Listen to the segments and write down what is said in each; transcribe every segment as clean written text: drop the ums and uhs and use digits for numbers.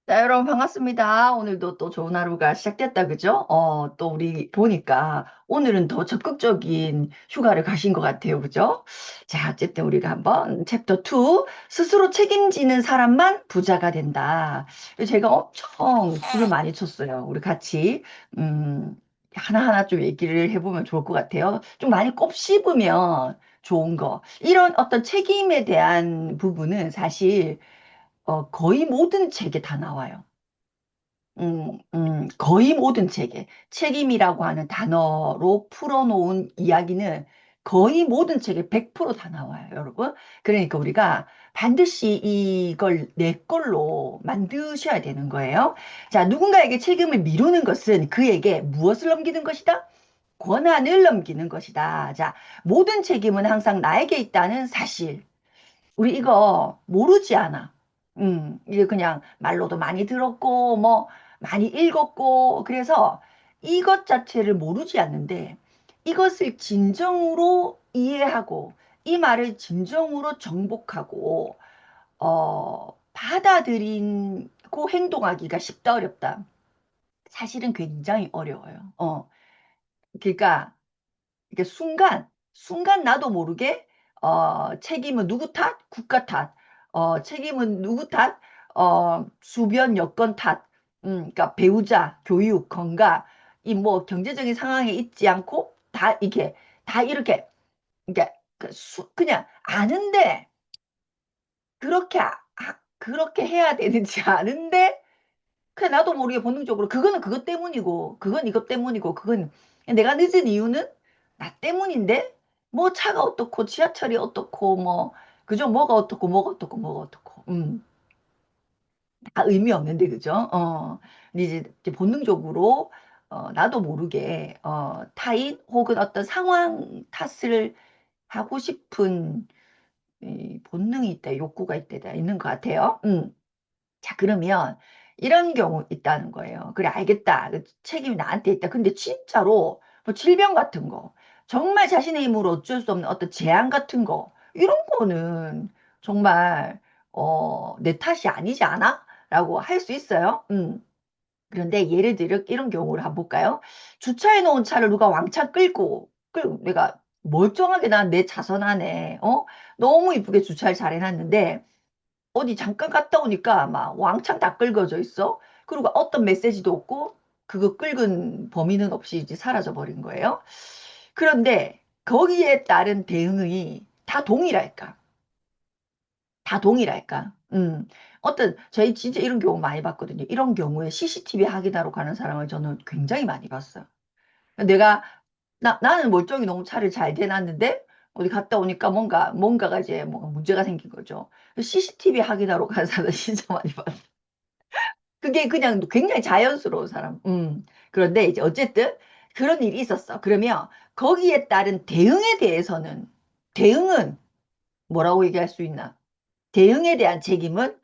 자, 여러분 반갑습니다. 오늘도 또 좋은 하루가 시작됐다, 그죠? 또 우리 보니까 오늘은 더 적극적인 휴가를 가신 것 같아요, 그죠? 자, 어쨌든 우리가 한번 챕터 2, 스스로 책임지는 사람만 부자가 된다. 제가 엄청 줄을 많이 쳤어요. 우리 같이, 하나하나 좀 얘기를 해보면 좋을 것 같아요. 좀 많이 곱씹으면 좋은 거. 이런 어떤 책임에 대한 부분은 사실 거의 모든 책에 다 나와요. 거의 모든 책에 책임이라고 하는 단어로 풀어놓은 이야기는 거의 모든 책에 100%다 나와요, 여러분. 그러니까 우리가 반드시 이걸 내 걸로 만드셔야 되는 거예요. 자, 누군가에게 책임을 미루는 것은 그에게 무엇을 넘기는 것이다? 권한을 넘기는 것이다. 자, 모든 책임은 항상 나에게 있다는 사실. 우리 이거 모르지 않아. 이게 그냥 말로도 많이 들었고, 뭐, 많이 읽었고, 그래서 이것 자체를 모르지 않는데, 이것을 진정으로 이해하고, 이 말을 진정으로 정복하고, 받아들이고 행동하기가 쉽다, 어렵다. 사실은 굉장히 어려워요. 그러니까, 이게 순간 나도 모르게, 책임은 누구 탓? 국가 탓. 책임은 누구 탓? 주변 여건 탓. 그러니까 배우자, 교육, 건강, 이 뭐 경제적인 상황에 있지 않고 다 이게, 다 이렇게, 그러니까 그냥 아는데, 그렇게 해야 되는지 아는데, 그냥 나도 모르게 본능적으로 그거는 그것 때문이고 그건 이것 때문이고 그건 내가 늦은 이유는 나 때문인데 뭐 차가 어떻고 지하철이 어떻고 뭐 그죠, 뭐가 어떻고 뭐가 어떻고 뭐가 어떻고 다 의미 없는데, 그죠? 근데 이제 본능적으로 나도 모르게 타인 혹은 어떤 상황 탓을 하고 싶은 이 본능이 있다, 욕구가 있는 것 같아요. 자, 그러면 이런 경우 있다는 거예요. 그래, 알겠다. 그 책임이 나한테 있다. 근데 진짜로 뭐 질병 같은 거, 정말 자신의 힘으로 어쩔 수 없는 어떤 재앙 같은 거, 이런 거는 정말 내 탓이 아니지 않아? 라고 할 수 있어요. 그런데 예를 들어 이런 경우를 한번 볼까요? 주차해 놓은 차를 누가 왕창 내가 멀쩡하게 난 내 자선 안에 너무 이쁘게 주차를 잘 해놨는데 어디 잠깐 갔다 오니까 막 왕창 다 긁어져 있어. 그리고 어떤 메시지도 없고 그거 긁은 범인은 없이 이제 사라져 버린 거예요. 그런데 거기에 따른 대응이 다 동일할까? 다 동일할까? 저희 진짜 이런 경우 많이 봤거든요. 이런 경우에 CCTV 확인하러 가는 사람을 저는 굉장히 많이 봤어요. 내가 나는 멀쩡히 너무 차를 잘 대놨는데 어디 갔다 오니까 뭔가가 이제 뭔가 문제가 생긴 거죠. CCTV 확인하러 가는 사람 진짜 많이 봤어요. 그게 그냥 굉장히 자연스러운 사람. 그런데 이제 어쨌든 그런 일이 있었어. 그러면 거기에 따른 대응에 대해서는, 대응은 뭐라고 얘기할 수 있나? 대응에 대한 책임은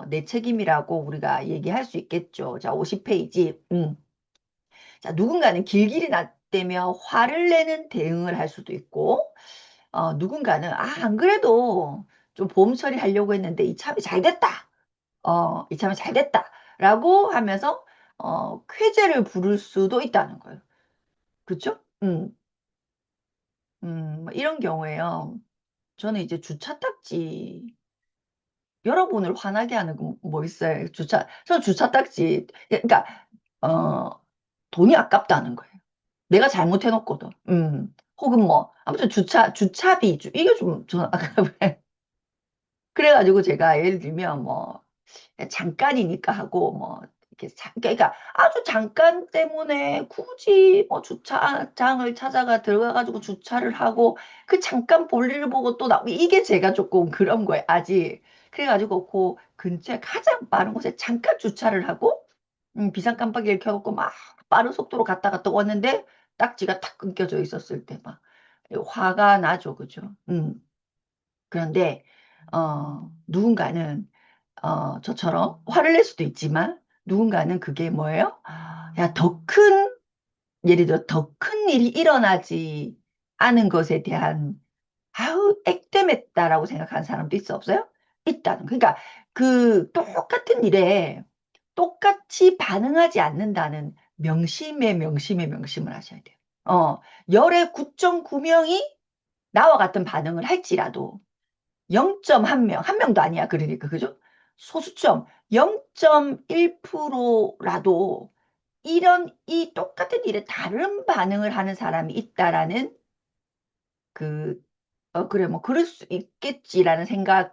내 책임이라고 우리가 얘기할 수 있겠죠. 자, 50페이지. 자, 누군가는 길길이 났다며 화를 내는 대응을 할 수도 있고, 누군가는 안 그래도 좀 보험 처리하려고 했는데 이참에 잘 됐다. 이참에 잘 됐다. 라고 하면서 쾌재를 부를 수도 있다는 거예요. 그렇죠? 뭐 이런 경우에요. 저는 이제 주차 딱지, 여러분을 화나게 하는 거 뭐 있어요? 저는 주차 딱지, 그러니까 어, 돈이 아깝다는 거예요. 내가 잘못해놓거든. 혹은 뭐 아무튼 주차비 이게 좀 저는 아깝해. 그래가지고 제가 예를 들면 뭐 잠깐이니까 하고 뭐 이렇게 그러니까 아주 잠깐 때문에 굳이 뭐 주차장을 찾아가 들어가가지고 주차를 하고 그 잠깐 볼일을 보고 또 이게 제가 조금 그런 거예요, 아직. 그래가지고 그 근처에 가장 빠른 곳에 잠깐 주차를 하고 비상 깜빡이를 켜놓고 막 빠른 속도로 갔다가 또 왔는데 딱지가 탁 끊겨져 있었을 때 막 화가 나죠, 그죠? 그런데 누군가는 저처럼 화를 낼 수도 있지만 누군가는 그게 뭐예요? 야, 예를 들어 더 큰 일이 일어나지 않은 것에 대한 아우 액땜했다라고 생각하는 사람도 있어, 없어요? 있다는. 그러니까 그 똑같은 일에 똑같이 반응하지 않는다는 명심을 하셔야 돼요. 열의 9.9명이 나와 같은 반응을 할지라도 0.1명, 한 명도 아니야. 그러니까, 그죠? 소수점 0.1%라도 이 똑같은 일에 다른 반응을 하는 사람이 있다라는 그, 그래, 뭐, 그럴 수 있겠지라는 생각을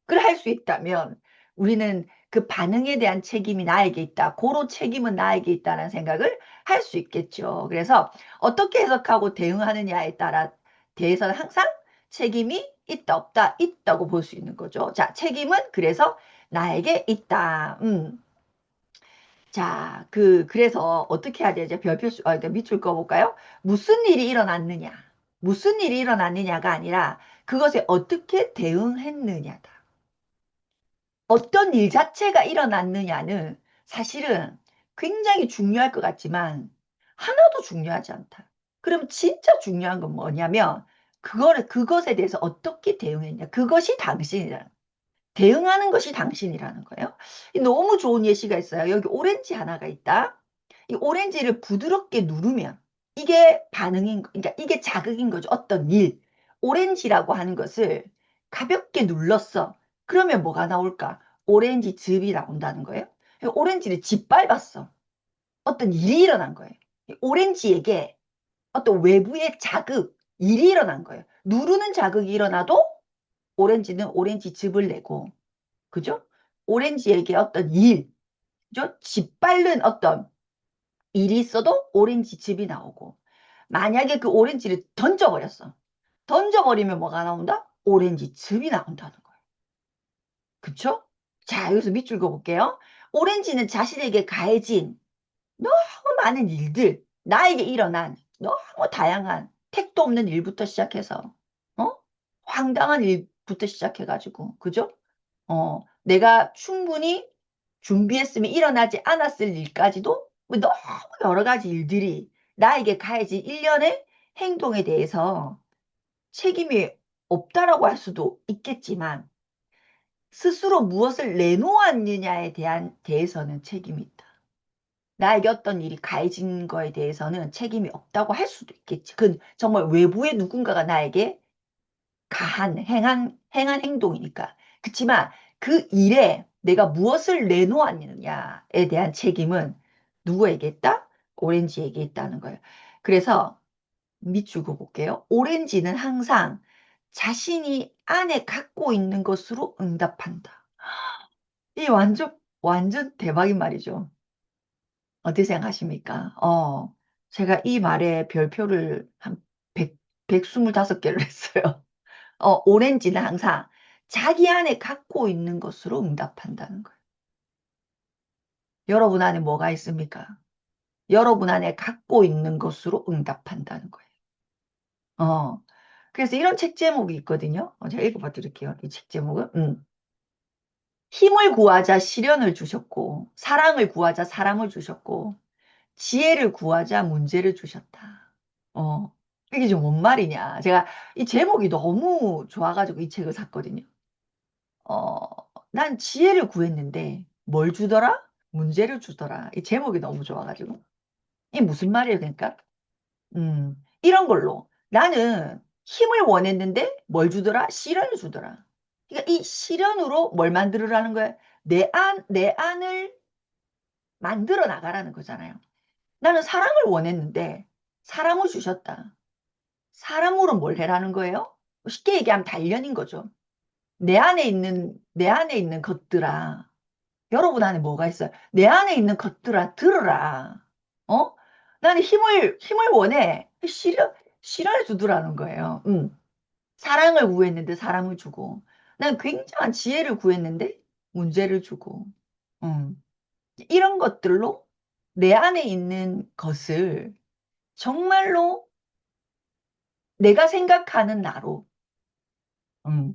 할 수 있다면 우리는 그 반응에 대한 책임이 나에게 있다. 고로 책임은 나에게 있다는 생각을 할 수 있겠죠. 그래서 어떻게 해석하고 대응하느냐에 따라 대해서는 항상 책임이 있다, 없다, 있다고 볼 수 있는 거죠. 자, 책임은 그래서 나에게 있다. 자, 그래서 어떻게 해야 되죠? 밑줄 그어볼까요? 무슨 일이 일어났느냐? 무슨 일이 일어났느냐가 아니라 그것에 어떻게 대응했느냐다. 어떤 일 자체가 일어났느냐는 사실은 굉장히 중요할 것 같지만 하나도 중요하지 않다. 그럼 진짜 중요한 건 뭐냐면 그것에 대해서 어떻게 대응했냐. 그것이 당신이다. 대응하는 것이 당신이라는 거예요. 너무 좋은 예시가 있어요. 여기 오렌지 하나가 있다. 이 오렌지를 부드럽게 누르면 이게 그러니까 이게 자극인 거죠. 어떤 일. 오렌지라고 하는 것을 가볍게 눌렀어. 그러면 뭐가 나올까? 오렌지 즙이 나온다는 거예요. 오렌지를 짓밟았어. 어떤 일이 일어난 거예요. 오렌지에게 어떤 외부의 자극, 일이 일어난 거예요. 누르는 자극이 일어나도 오렌지는 오렌지 즙을 내고, 그죠? 오렌지에게 어떤 일, 그죠? 짓밟는 어떤 일이 있어도 오렌지 즙이 나오고, 만약에 그 오렌지를 던져버렸어. 던져버리면 뭐가 나온다? 오렌지 즙이 나온다는 거예요. 그쵸? 자, 여기서 밑줄 그어볼게요. 오렌지는 자신에게 가해진 너무 많은 일들, 나에게 일어난 너무 다양한 택도 없는 일부터 시작해서, 어? 황당한 일부터 시작해가지고, 그죠? 내가 충분히 준비했으면 일어나지 않았을 일까지도 뭐 너무 여러 가지 일들이 나에게 가해진 일련의 행동에 대해서 책임이 없다라고 할 수도 있겠지만 스스로 무엇을 내놓았느냐에 대해서는 책임이 있다. 나에게 어떤 일이 가해진 거에 대해서는 책임이 없다고 할 수도 있겠지. 그건 정말 외부의 누군가가 나에게 행한 행동이니까. 그렇지만 그 일에 내가 무엇을 내놓았느냐에 대한 책임은 누구에게 있다? 오렌지에게 있다는 거예요. 그래서 밑줄 그어볼게요. 오렌지는 항상 자신이 안에 갖고 있는 것으로 응답한다. 이 완전 대박인 말이죠. 어떻게 생각하십니까? 제가 이 말에 별표를 한 125개를 했어요. 오렌지는 항상 자기 안에 갖고 있는 것으로 응답한다는 거예요. 여러분 안에 뭐가 있습니까? 여러분 안에 갖고 있는 것으로 응답한다는 거예요. 그래서 이런 책 제목이 있거든요. 제가 읽어봐 드릴게요. 이 책 제목은. 힘을 구하자 시련을 주셨고, 사랑을 구하자 사람을 주셨고, 지혜를 구하자 문제를 주셨다. 이게 지금 뭔 말이냐. 제가 이 제목이 너무 좋아가지고 이 책을 샀거든요. 어, 난 지혜를 구했는데 뭘 주더라? 문제를 주더라. 이 제목이 너무 좋아가지고. 이게 무슨 말이에요, 그러니까? 이런 걸로. 나는 힘을 원했는데 뭘 주더라? 시련을 주더라. 그러니까 이 시련으로 뭘 만들으라는 거야? 내 안을 만들어 나가라는 거잖아요. 나는 사랑을 원했는데 사람을 주셨다. 사람으로 뭘 해라는 거예요? 쉽게 얘기하면 단련인 거죠. 내 안에 있는 것들아. 여러분 안에 뭐가 있어요? 내 안에 있는 것들아, 들어라. 어? 나는 힘을 원해. 실현해 주더라는 거예요. 사랑을 구했는데 사람을 주고. 난 굉장한 지혜를 구했는데 문제를 주고. 음. 이런 것들로 내 안에 있는 것을 정말로 내가 생각하는 나로. 음.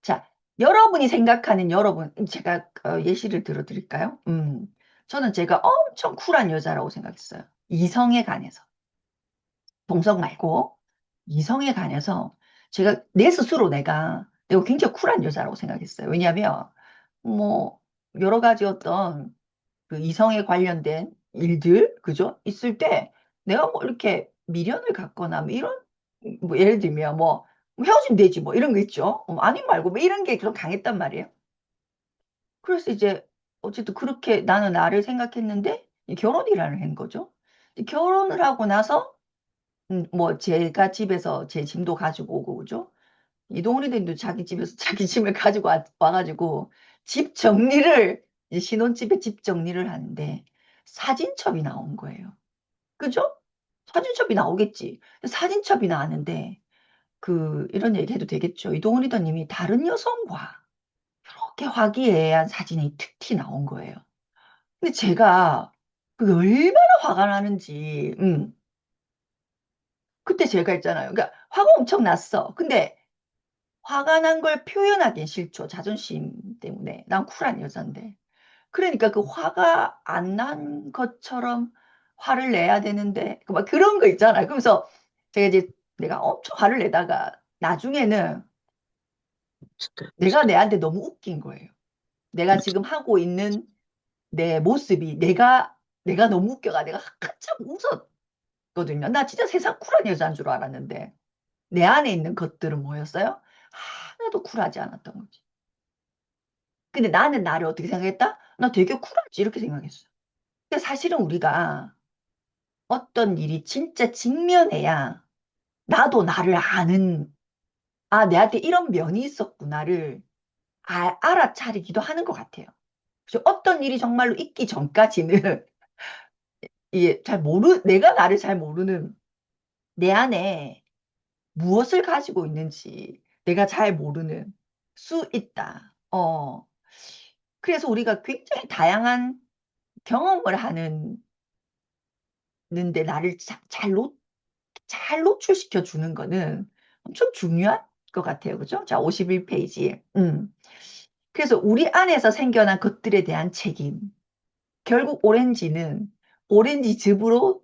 자, 여러분이 생각하는 여러분, 제가 예시를 들어드릴까요? 저는 제가 엄청 쿨한 여자라고 생각했어요. 이성에 관해서. 동성 말고 이성에 관해서 제가 내 스스로 내가 굉장히 쿨한 여자라고 생각했어요. 왜냐하면 뭐 여러 가지 어떤 그 이성에 관련된 일들, 그죠? 있을 때 내가 뭐 이렇게 미련을 갖거나 뭐 이런, 뭐 예를 들면 뭐 헤어지면 되지 뭐 이런 거 있죠. 아니 말고 뭐 이런 게 그런 강했단 말이에요. 그래서 이제 어쨌든 그렇게 나는 나를 생각했는데 결혼이라는 한 거죠. 결혼을 하고 나서 뭐 제가 집에서 제 짐도 가지고 오고 그죠? 이동훈이도 자기 집에서 자기 짐을 가지고 와가지고 집 정리를 이제 신혼집에 집 정리를 하는데 사진첩이 나온 거예요. 그죠? 사진첩이 나오겠지. 사진첩이 나왔는데 그 이런 얘기 해도 되겠죠. 이동훈 리더님이 다른 여성과 이렇게 화기애애한 사진이 툭 나온 거예요. 근데 제가 그게 얼마나 화가 나는지, 그때 제가 있잖아요. 그러니까 화가 엄청 났어. 근데 화가 난 걸 표현하기엔 싫죠. 자존심 때문에. 난 쿨한 여잔데. 그러니까 그 화가 안 난 것처럼 화를 내야 되는데, 막 그런 거 있잖아요. 그래서 제가 이제 내가 엄청 화를 내다가 나중에는 내가 내한테 너무 웃긴 거예요. 내가 지금 하고 있는 내 모습이 내가 너무 웃겨가 내가 한참 웃었거든요. 나 진짜 세상 쿨한 여자인 줄 알았는데 내 안에 있는 것들은 뭐였어요? 하나도 쿨하지 않았던 거지. 근데 나는 나를 어떻게 생각했다? 나 되게 쿨하지 이렇게 생각했어. 근데 사실은 우리가 어떤 일이 진짜 직면해야 나도 나를 아는, 아, 내한테 이런 면이 있었구나를 알아차리기도 하는 것 같아요. 그래서 어떤 일이 정말로 있기 전까지는 이게 내가 나를 잘 모르는 내 안에 무엇을 가지고 있는지 내가 잘 모르는 수 있다. 그래서 우리가 굉장히 다양한 경험을 하는데 나를 잘 노출시켜 주는 거는 엄청 중요한 것 같아요. 그죠? 자, 51페이지. 그래서 우리 안에서 생겨난 것들에 대한 책임. 결국 오렌지 즙으로,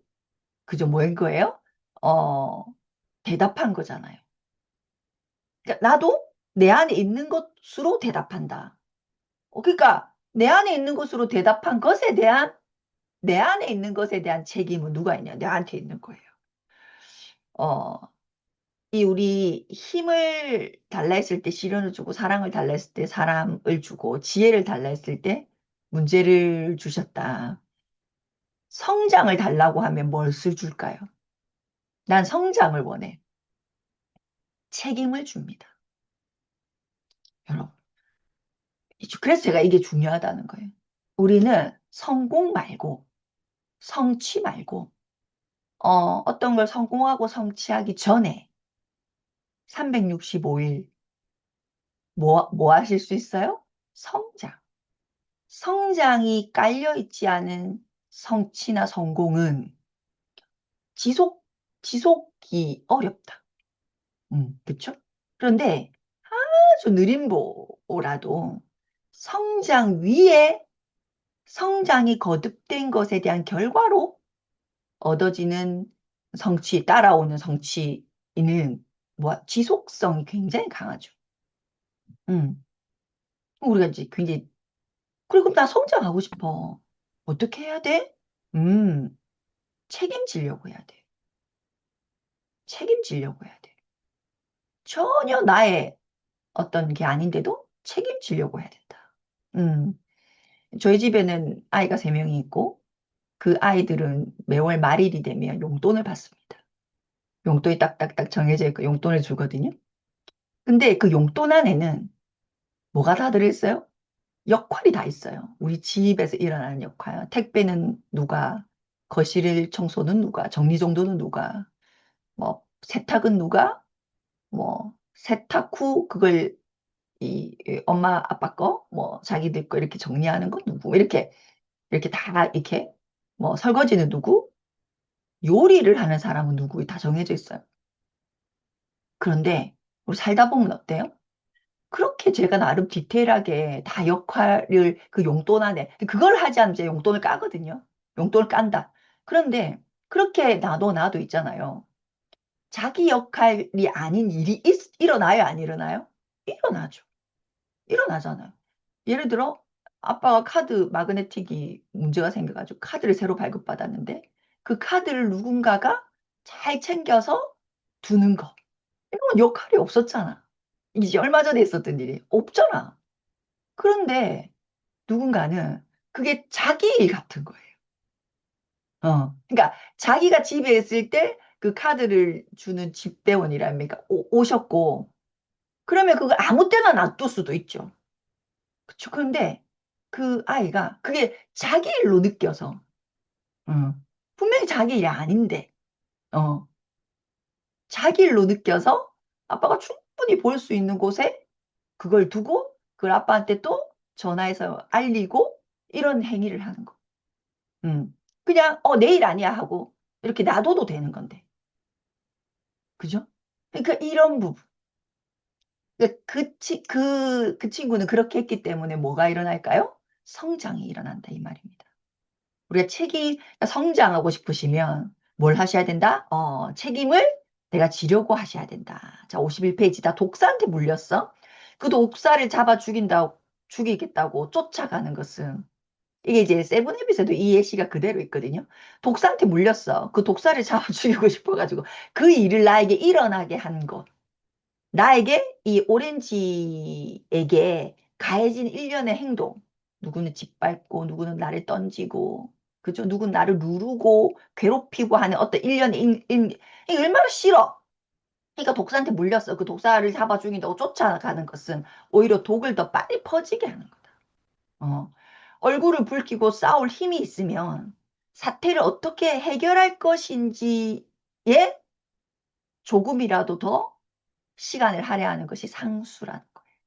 그죠? 뭐인 거예요? 어, 대답한 거잖아요. 그러니까 나도 내 안에 있는 것으로 대답한다. 그러니까 내 안에 있는 것으로 대답한 것에 대한, 내 안에 있는 것에 대한 책임은 누가 있냐? 내한테 있는 거예요. 어, 이 우리 힘을 달라 했을 때 시련을 주고 사랑을 달라 했을 때 사람을 주고 지혜를 달라 했을 때 문제를 주셨다. 성장을 달라고 하면 뭘 줄까요? 난 성장을 원해. 책임을 줍니다. 여러분. 그래서 제가 이게 중요하다는 거예요. 우리는 성공 말고 성취 말고 어떤 걸 성공하고 성취하기 전에 365일 뭐 하실 수 있어요? 성장. 성장이 깔려 있지 않은 성취나 성공은 지속, 지속이 어렵다. 그쵸? 그런데 아주 느린 보라도 성장 위에 성장이 거듭된 것에 대한 결과로 얻어지는 성취, 따라오는 성취는 지속성이 굉장히 강하죠. 음. 우리가 이제 굉장히, 그리고 나 성장하고 싶어. 어떻게 해야 돼? 음, 책임지려고 해야 돼. 책임지려고 해야 돼. 전혀 나의 어떤 게 아닌데도 책임지려고 해야 된다. 음, 저희 집에는 아이가 3명이 있고 그 아이들은 매월 말일이 되면 용돈을 받습니다. 용돈이 딱딱딱 정해져 있고 용돈을 주거든요. 근데 그 용돈 안에는 뭐가 다 들어있어요? 역할이 다 있어요. 우리 집에서 일어나는 역할. 택배는 누가, 거실 청소는 누가, 정리정돈은 누가, 뭐 세탁은 누가, 뭐 세탁 후 그걸 이 엄마 아빠 거, 뭐 자기들 거 이렇게 정리하는 건 누구, 이렇게 다 이렇게 뭐 설거지는 누구, 요리를 하는 사람은 누구 다 정해져 있어요. 그런데 우리 살다 보면 어때요? 그렇게 제가 나름 디테일하게 다 역할을 그 용돈 안에 그걸 하지 않으면 제 용돈을 까거든요. 용돈을 깐다. 그런데 그렇게 나도 있잖아요. 자기 역할이 아닌 일이 일어나요, 안 일어나요? 일어나죠. 일어나잖아요. 예를 들어 아빠가 카드 마그네틱이 문제가 생겨가지고 카드를 새로 발급받았는데 그 카드를 누군가가 잘 챙겨서 두는 거. 이건 역할이 없었잖아. 이게 얼마 전에 있었던 일이 없잖아. 그런데 누군가는 그게 자기 일 같은 거예요. 그러니까 자기가 집에 있을 때 그 카드를 주는 집배원이랍니까? 오셨고, 그러면 그거 아무 때나 놔둘 수도 있죠. 그쵸. 그런데 그 아이가 그게 자기 일로 느껴서, 어, 분명히 자기 일이 아닌데, 어, 자기 일로 느껴서 아빠가 충분히 볼 수 있는 곳에 그걸 두고, 그걸 아빠한테 또 전화해서 알리고, 이런 행위를 하는 거. 그냥, 내일 아니야 하고, 이렇게 놔둬도 되는 건데. 그죠? 그러니까 이런 부분. 그러니까 그 친구는 그렇게 했기 때문에 뭐가 일어날까요? 성장이 일어난다, 이 말입니다. 우리가 성장하고 싶으시면 뭘 하셔야 된다? 책임을 내가 지려고 하셔야 된다. 자, 51페이지다. 독사한테 물렸어. 그 독사를 잡아 죽이겠다고 쫓아가는 것은, 이게 이제 세븐앱에서도 이 예시가 그대로 있거든요. 독사한테 물렸어. 그 독사를 잡아 죽이고 싶어가지고 그 일을 나에게 일어나게 한 것. 나에게 이 오렌지에게 가해진 일련의 행동. 누구는 짓밟고, 누구는 나를 던지고, 그죠? 누구는 나를 누르고, 괴롭히고 하는 어떤 일련의 이게 얼마나 싫어. 그러니까 독사한테 물렸어. 그 독사를 잡아 죽인다고 쫓아가는 것은 오히려 독을 더 빨리 퍼지게 하는 거다. 어. 얼굴을 붉히고 싸울 힘이 있으면 사태를 어떻게 해결할 것인지에 조금이라도 더 시간을 할애하는 것이 상수라는 거예요.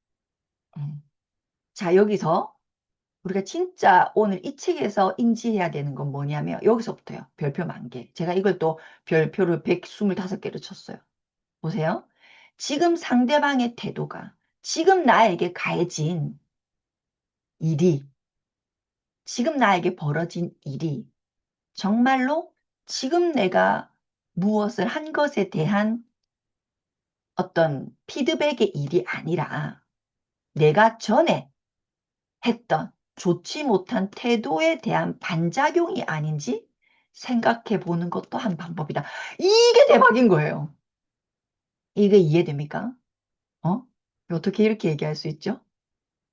음. 자, 여기서 우리가 진짜 오늘 이 책에서 인지해야 되는 건 뭐냐면 여기서부터요. 별표 10,000개. 제가 이걸 또 별표를 125개를 쳤어요. 보세요. 지금 상대방의 태도가 지금 나에게 가해진 일이 지금 나에게 벌어진 일이 정말로 지금 내가 무엇을 한 것에 대한 어떤 피드백의 일이 아니라 내가 전에 했던 좋지 못한 태도에 대한 반작용이 아닌지 생각해 보는 것도 한 방법이다. 이게 대박인 거예요. 이게 이해됩니까? 어? 어떻게 이렇게 얘기할 수 있죠?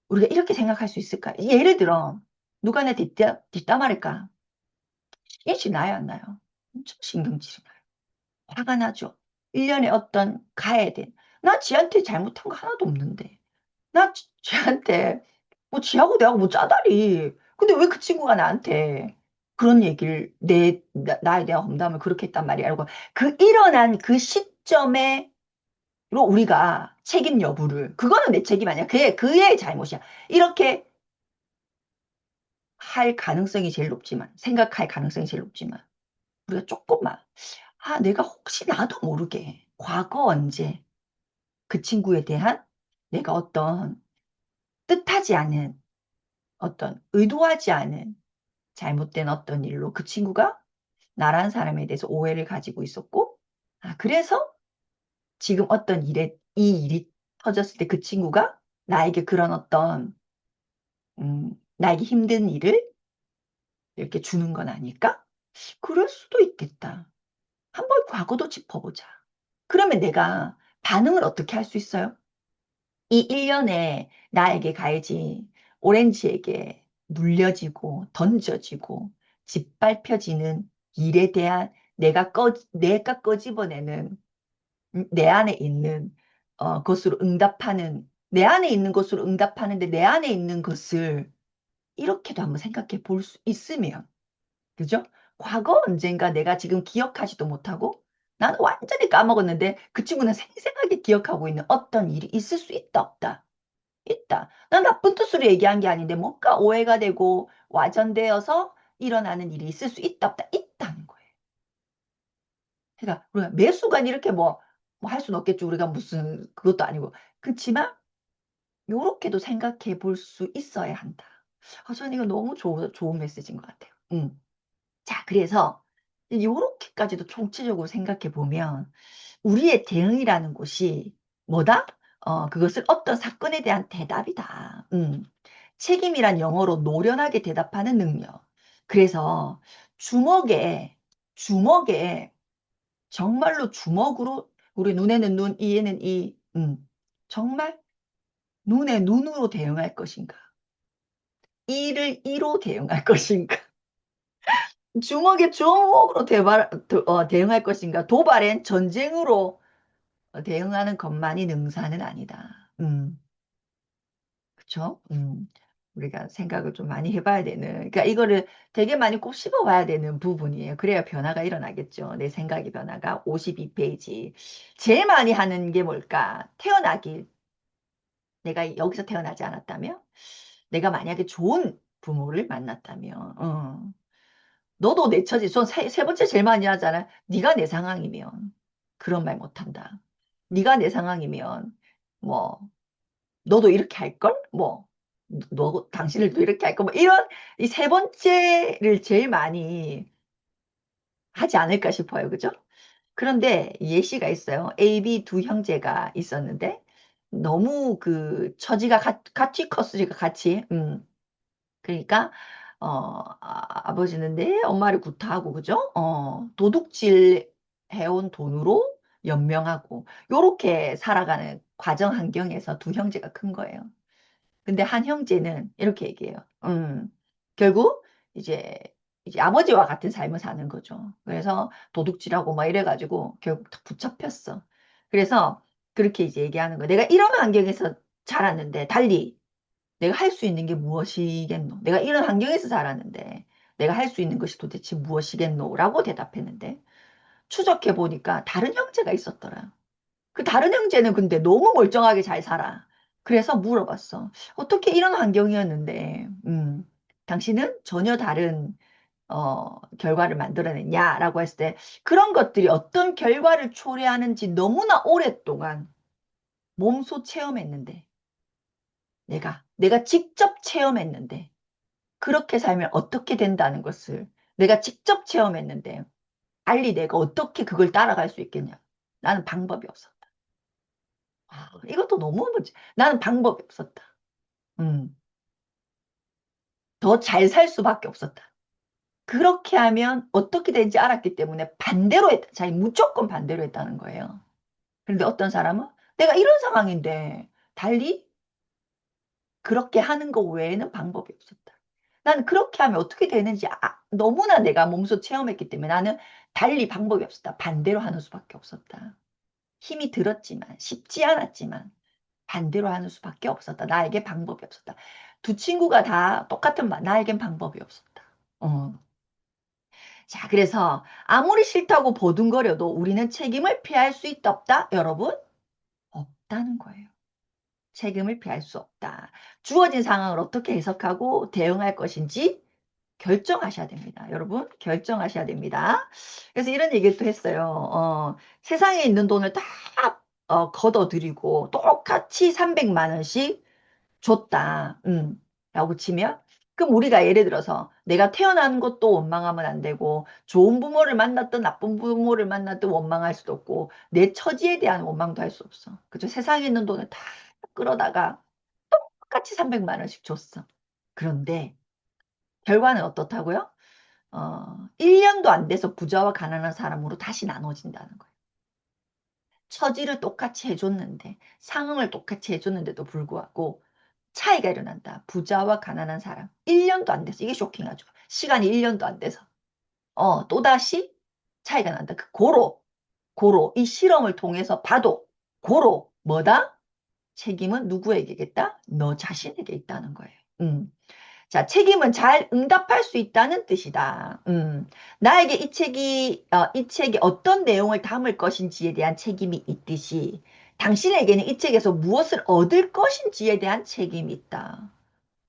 우리가 이렇게 생각할 수 있을까? 예를 들어, 누가 내 뒷담화할까? 일시 나요, 안 나요? 엄청 신경질이 나요. 화가 나죠. 일련의 어떤 가해된. 나 지한테 잘못한 거 하나도 없는데. 나 쟤한테 뭐 지하고 내하고 뭐 짜다리. 근데 왜 그 친구가 나한테 그런 얘기를 나에 대한 험담을 그렇게 했단 말이야. 그리고 그 일어난 그 시점에 로 우리가 책임 여부를 그거는 내 책임 아니야. 그의 잘못이야. 이렇게 할 가능성이 제일 높지만 생각할 가능성이 제일 높지만 우리가 조금만 내가 혹시 나도 모르게 과거 언제 그 친구에 대한 내가 어떤 뜻하지 않은 어떤 의도하지 않은 잘못된 어떤 일로 그 친구가 나란 사람에 대해서 오해를 가지고 있었고, 그래서 지금 어떤 이 일이 터졌을 때 그 친구가 나에게 그런 어떤, 나에게 힘든 일을 이렇게 주는 건 아닐까? 그럴 수도 있겠다. 한번 과거도 짚어보자. 그러면 내가 반응을 어떻게 할 수 있어요? 이 1년에 나에게 가해진 오렌지에게 물려지고 던져지고 짓밟혀지는 일에 대한 내가 꺼집어내는 내 안에 있는 것으로 응답하는 내 안에 있는 것으로 응답하는데 내 안에 있는 것을 이렇게도 한번 생각해 볼 수 있으면 그죠? 과거 언젠가 내가 지금 기억하지도 못하고 나는 완전히 까먹었는데 그 친구는 생생하게 기억하고 있는 어떤 일이 있을 수 있다 없다. 있다. 난 나쁜 뜻으로 얘기한 게 아닌데 뭔가 오해가 되고 와전되어서 일어나는 일이 있을 수 있다 없다. 있다는 거예요. 그러니까 우리가 매 순간 이렇게 뭐 할 수는 없겠죠. 우리가 무슨 그것도 아니고. 그렇지만 요렇게도 생각해 볼 수 있어야 한다. 저는 이거 너무 좋은 메시지인 것 같아요. 자, 그래서 요렇게까지도 총체적으로 생각해 보면 우리의 대응이라는 곳이 뭐다? 그것을 어떤 사건에 대한 대답이다. 책임이란 영어로 노련하게 대답하는 능력. 그래서 주먹에 정말로 주먹으로 우리 눈에는 눈, 이에는 이, 정말 눈에 눈으로 대응할 것인가? 이를 이로 대응할 것인가? 주먹에 주먹으로 대응할 것인가? 도발엔 전쟁으로 대응하는 것만이 능사는 아니다. 그쵸? 우리가 생각을 좀 많이 해봐야 되는, 그러니까 이거를 되게 많이 꼭 씹어봐야 되는 부분이에요. 그래야 변화가 일어나겠죠. 내 생각의 변화가 52페이지. 제일 많이 하는 게 뭘까? 태어나길. 내가 여기서 태어나지 않았다면? 내가 만약에 좋은 부모를 만났다면, 너도 내 처지, 세 번째 제일 많이 하잖아. 네가 내 상황이면 그런 말 못한다. 네가 내 상황이면 뭐 너도 이렇게 할걸? 뭐 당신들도 이렇게 할걸? 뭐 이런 이 세 번째를 제일 많이 하지 않을까 싶어요. 그죠? 그런데 예시가 있어요. A, B 두 형제가 있었는데 너무 그 처지가 같이 컸으니까 같이. 그러니까 아버지는 내 엄마를 구타하고 그죠? 도둑질 해온 돈으로 연명하고 요렇게 살아가는 과정 환경에서 두 형제가 큰 거예요. 근데 한 형제는 이렇게 얘기해요. 결국 이제 아버지와 같은 삶을 사는 거죠. 그래서 도둑질하고 막 이래가지고 결국 다 붙잡혔어. 그래서 그렇게 이제 얘기하는 거예요. 내가 이런 환경에서 자랐는데 달리 내가 할 수 있는 게 무엇이겠노? 내가 이런 환경에서 자랐는데 내가 할 수 있는 것이 도대체 무엇이겠노? 라고 대답했는데 추적해 보니까 다른 형제가 있었더라. 그 다른 형제는 근데 너무 멀쩡하게 잘 살아. 그래서 물어봤어. 어떻게 이런 환경이었는데, 당신은 전혀 다른, 결과를 만들어냈냐라고 했을 때, 그런 것들이 어떤 결과를 초래하는지 너무나 오랫동안 몸소 체험했는데, 내가 직접 체험했는데, 그렇게 살면 어떻게 된다는 것을 내가 직접 체험했는데, 알리 내가 어떻게 그걸 따라갈 수 있겠냐? 나는 방법이 없어. 이것도 너무 문제. 나는 방법이 없었다. 음, 더 잘 살 수밖에 없었다. 그렇게 하면 어떻게 되는지 알았기 때문에 반대로 했다. 자기 무조건 반대로 했다는 거예요. 그런데 어떤 사람은 내가 이런 상황인데 달리 그렇게 하는 거 외에는 방법이 없었다. 나는 그렇게 하면 어떻게 되는지 너무나 내가 몸소 체험했기 때문에 나는 달리 방법이 없었다. 반대로 하는 수밖에 없었다. 힘이 들었지만 쉽지 않았지만 반대로 하는 수밖에 없었다. 나에게 방법이 없었다. 두 친구가 다 똑같은 말, 나에겐 방법이 없었다. 어. 자, 그래서 아무리 싫다고 보둥거려도 우리는 책임을 피할 수 있다, 없다? 여러분? 없다는 거예요. 책임을 피할 수 없다. 주어진 상황을 어떻게 해석하고 대응할 것인지 결정하셔야 됩니다. 여러분, 결정하셔야 됩니다. 그래서 이런 얘기를 또 했어요. 세상에 있는 돈을 다 걷어들이고 똑같이 300만 원씩 줬다. 라고 치면 그럼 우리가 예를 들어서 내가 태어난 것도 원망하면 안 되고 좋은 부모를 만났든 나쁜 부모를 만났든 원망할 수도 없고 내 처지에 대한 원망도 할 수 없어. 그죠? 세상에 있는 돈을 다 끌어다가 똑같이 300만 원씩 줬어. 그런데 결과는 어떻다고요? 1년도 안 돼서 부자와 가난한 사람으로 다시 나눠진다는 거예요. 처지를 똑같이 해줬는데 상황을 똑같이 해줬는데도 불구하고 차이가 일어난다. 부자와 가난한 사람. 1년도 안 돼서. 이게 쇼킹하죠. 시간이 1년도 안 돼서. 또다시 차이가 난다. 고로. 이 실험을 통해서 봐도, 뭐다? 책임은 누구에게겠다? 너 자신에게 있다는 거예요. 자, 책임은 잘 응답할 수 있다는 뜻이다. 나에게 이 책이 어떤 내용을 담을 것인지에 대한 책임이 있듯이, 당신에게는 이 책에서 무엇을 얻을 것인지에 대한 책임이 있다.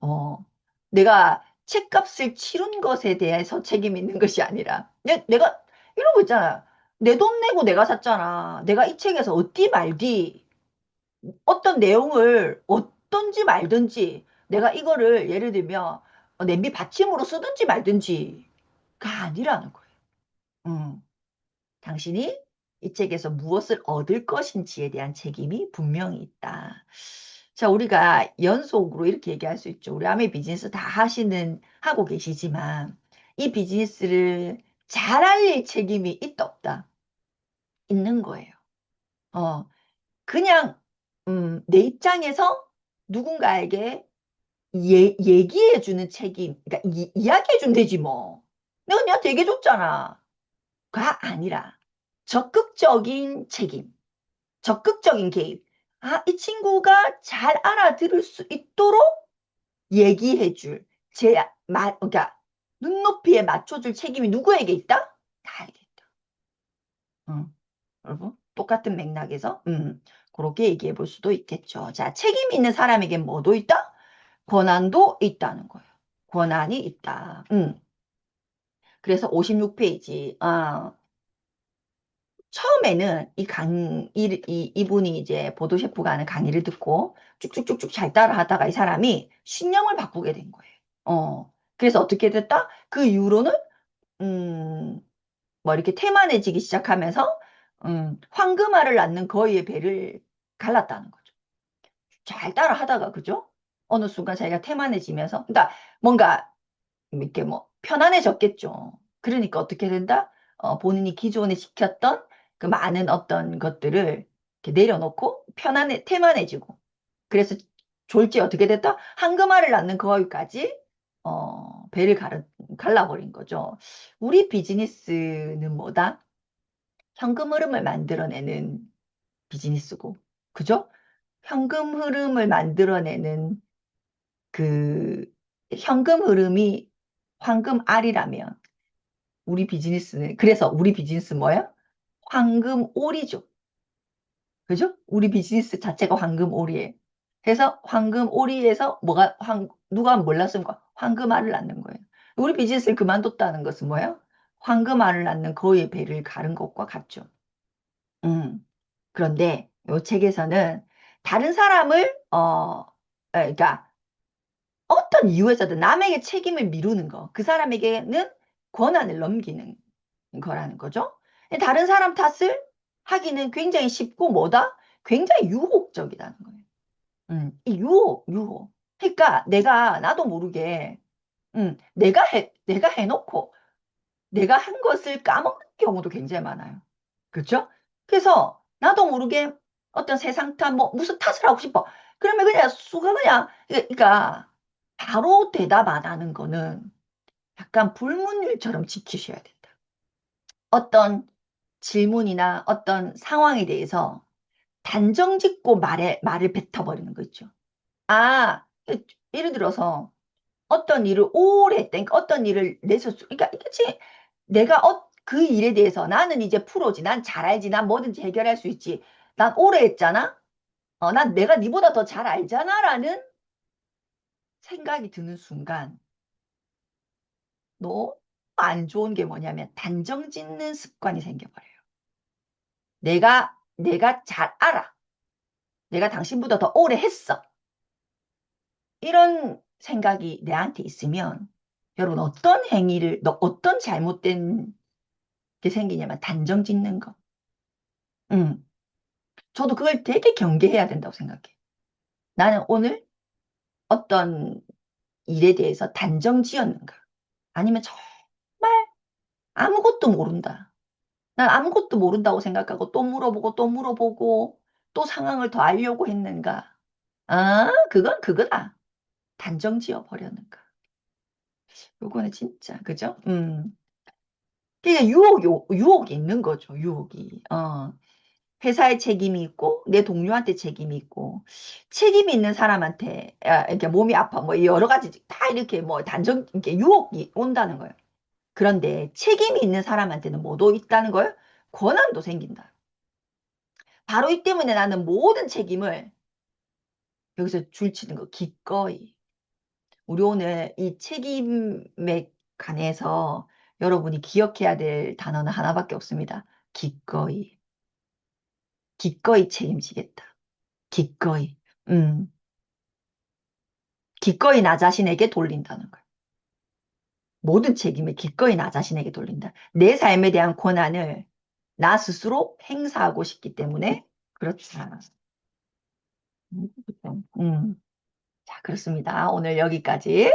어, 내가 책값을 치른 것에 대해서 책임이 있는 것이 아니라, 내가 이러고 있잖아. 내 돈 내고 내가 샀잖아. 내가 이 책에서 얻디 말디, 어떤 내용을 얻든지 말든지, 내가 이거를 예를 들면, 냄비 받침으로 쓰든지 말든지가 아니라는 거예요. 음, 당신이 이 책에서 무엇을 얻을 것인지에 대한 책임이 분명히 있다. 자, 우리가 연속으로 이렇게 얘기할 수 있죠. 우리 아메 비즈니스 다 하고 계시지만, 이 비즈니스를 잘할 책임이 있다, 없다? 있는 거예요. 어, 그냥, 내 입장에서 누군가에게 얘기해주는 책임, 그러니까 이야기해주면 되지, 뭐. 내가 니한테 얘기해줬잖아. 가 아니라, 적극적인 책임, 적극적인 개입. 아, 이 친구가 잘 알아들을 수 있도록 얘기해줄, 그러니까, 눈높이에 맞춰줄 책임이 누구에게 있다? 나에게 있다. 응. 여러분, 똑같은 맥락에서, 그렇게 얘기해 볼 수도 있겠죠. 자, 책임 있는 사람에게 뭐도 있다? 권한도 있다는 거예요. 권한이 있다. 그래서 56페이지, 처음에는 이분이 이제 보도 셰프가 하는 강의를 듣고 쭉쭉쭉쭉 잘 따라 하다가 이 사람이 신념을 바꾸게 된 거예요. 그래서 어떻게 됐다? 그 이후로는, 음, 뭐 이렇게 태만해지기 시작하면서, 황금알을 낳는 거위의 배를 갈랐다는 거죠. 잘 따라 하다가, 그죠? 어느 순간 자기가 태만해지면서, 그러니까 뭔가 이렇게 뭐 편안해졌겠죠. 그러니까 어떻게 된다? 본인이 기존에 지켰던 그 많은 어떤 것들을 이렇게 내려놓고 태만해지고. 그래서 졸지 어떻게 됐다? 황금알을 낳는 거기까지 배를 갈라버린 거죠. 우리 비즈니스는 뭐다? 현금 흐름을 만들어내는 비즈니스고, 그죠? 현금 흐름을 만들어내는 그 현금 흐름이 황금알이라면 그래서 우리 비즈니스 뭐야? 황금오리죠. 그죠? 우리 비즈니스 자체가 황금오리예요. 그래서 황금오리에서 누가 몰랐습니까? 황금알을 낳는 거예요. 우리 비즈니스를 그만뒀다는 것은 뭐예요? 황금알을 낳는 거의 배를 가른 것과 같죠. 그런데 이 책에서는 다른 사람을, 그러니까 어떤 이유에서든 남에게 책임을 미루는 거, 그 사람에게는 권한을 넘기는 거라는 거죠. 다른 사람 탓을 하기는 굉장히 쉽고 뭐다? 굉장히 유혹적이라는 거예요. 이 유혹. 그러니까 나도 모르게, 내가 해놓고 내가 한 것을 까먹는 경우도 굉장히 많아요. 그렇죠? 그래서 나도 모르게 어떤 세상 탓, 뭐 무슨 탓을 하고 싶어. 그러면 그냥 그러니까 바로 대답 안 하는 거는 약간 불문율처럼 지키셔야 된다. 어떤 질문이나 어떤 상황에 대해서 단정 짓고 말을 뱉어버리는 거 있죠. 아, 예를 들어서 어떤 일을 오래 했다니까 어떤 일을 그러니까 이게 내가 그 일에 대해서 나는 이제 프로지. 난 잘 알지. 난 뭐든지 해결할 수 있지. 난 오래 했잖아. 난 내가 니보다 더 잘 알잖아. 라는 생각이 드는 순간 너무 안 좋은 게 뭐냐면 단정 짓는 습관이 생겨버려요. 내가 잘 알아. 내가 당신보다 더 오래 했어. 이런 생각이 내한테 있으면 여러분 어떤 잘못된 게 생기냐면 단정 짓는 거. 음, 저도 그걸 되게 경계해야 된다고 생각해. 나는 오늘 어떤 일에 대해서 단정 지었는가? 아니면 정말 아무것도 모른다. 난 아무것도 모른다고 생각하고 또 물어보고 또 물어보고 또 상황을 더 알려고 했는가? 그건 그거다. 단정 지어 버렸는가? 요거는 진짜, 그죠? 그러니까 유혹이 있는 거죠, 유혹이. 회사에 책임이 있고, 내 동료한테 책임이 있고, 책임이 있는 사람한테, 이렇게 몸이 아파, 뭐, 여러 가지, 다 이렇게 뭐, 이렇게 유혹이 온다는 거예요. 그런데 책임이 있는 사람한테는 뭐도 있다는 거예요? 권한도 생긴다. 바로 이 때문에 나는 모든 책임을 여기서 줄치는 거, 기꺼이. 우리 오늘 이 책임에 관해서 여러분이 기억해야 될 단어는 하나밖에 없습니다. 기꺼이. 기꺼이 책임지겠다. 기꺼이. 음, 기꺼이 나 자신에게 돌린다는 거예요. 모든 책임을 기꺼이 나 자신에게 돌린다. 내 삶에 대한 권한을 나 스스로 행사하고 싶기 때문에 그렇다. 그죠. 자, 그렇습니다. 오늘 여기까지.